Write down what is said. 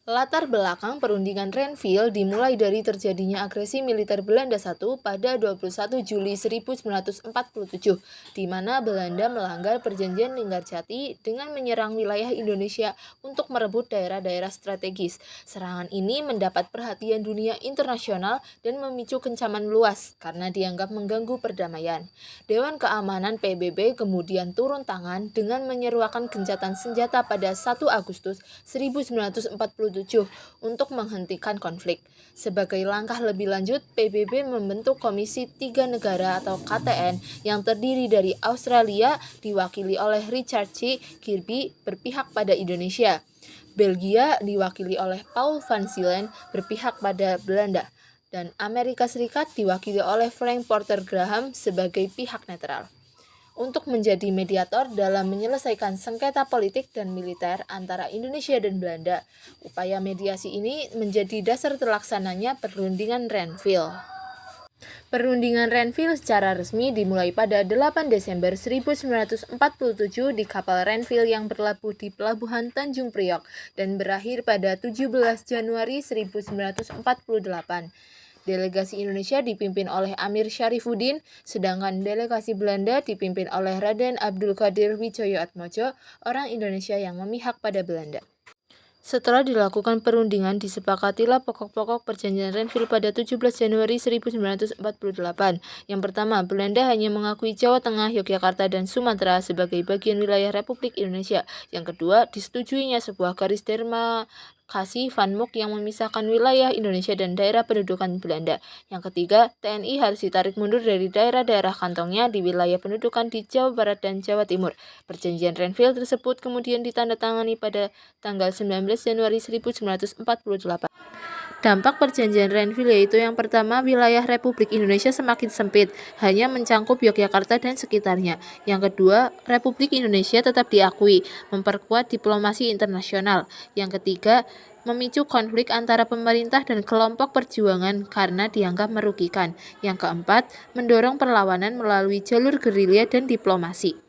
Latar belakang perundingan Renville dimulai dari terjadinya agresi militer Belanda I pada 21 Juli 1947, di mana Belanda melanggar perjanjian Linggarjati dengan menyerang wilayah Indonesia untuk merebut daerah-daerah strategis. Serangan ini mendapat perhatian dunia internasional dan memicu kencaman luas karena dianggap mengganggu perdamaian. Dewan Keamanan PBB kemudian turun tangan dengan menyeruakan gencatan senjata pada 1 Agustus 1947 untuk menghentikan konflik. Sebagai langkah lebih lanjut, PBB membentuk Komisi Tiga Negara atau KTN yang terdiri dari Australia diwakili oleh Richard C. Kirby berpihak pada Indonesia. Belgia diwakili oleh Paul van Zielen berpihak pada Belanda. Dan Amerika Serikat diwakili oleh Frank Porter Graham sebagai pihak netral untuk menjadi mediator dalam menyelesaikan sengketa politik dan militer antara Indonesia dan Belanda. Upaya mediasi ini menjadi dasar terlaksananya perundingan Renville. Perundingan Renville secara resmi dimulai pada 8 Desember 1947 di kapal Renville yang berlabuh di Pelabuhan Tanjung Priok dan berakhir pada 17 Januari 1948. Delegasi Indonesia dipimpin oleh Amir Syarifuddin, sedangkan delegasi Belanda dipimpin oleh Raden Abdul Qadir Widjojoatmojo, orang Indonesia yang memihak pada Belanda. Setelah dilakukan perundingan, disepakatilah pokok-pokok perjanjian Renville pada 17 Januari 1948. Yang pertama, Belanda hanya mengakui Jawa Tengah, Yogyakarta, dan Sumatera sebagai bagian wilayah Republik Indonesia. Yang kedua, disetujuinya sebuah garis demarkasi Van Mook yang memisahkan wilayah Indonesia dan daerah pendudukan Belanda. Yang ketiga, TNI harus ditarik mundur dari daerah-daerah kantongnya di wilayah pendudukan di Jawa Barat dan Jawa Timur. Perjanjian Renville tersebut kemudian ditandatangani pada tanggal 19 Januari 1948. Dampak perjanjian Renville yaitu yang pertama, wilayah Republik Indonesia semakin sempit, hanya mencangkup Yogyakarta dan sekitarnya. Yang kedua, Republik Indonesia tetap diakui, memperkuat diplomasi internasional. Yang ketiga, memicu konflik antara pemerintah dan kelompok perjuangan karena dianggap merugikan. Yang keempat, mendorong perlawanan melalui jalur gerilya dan diplomasi.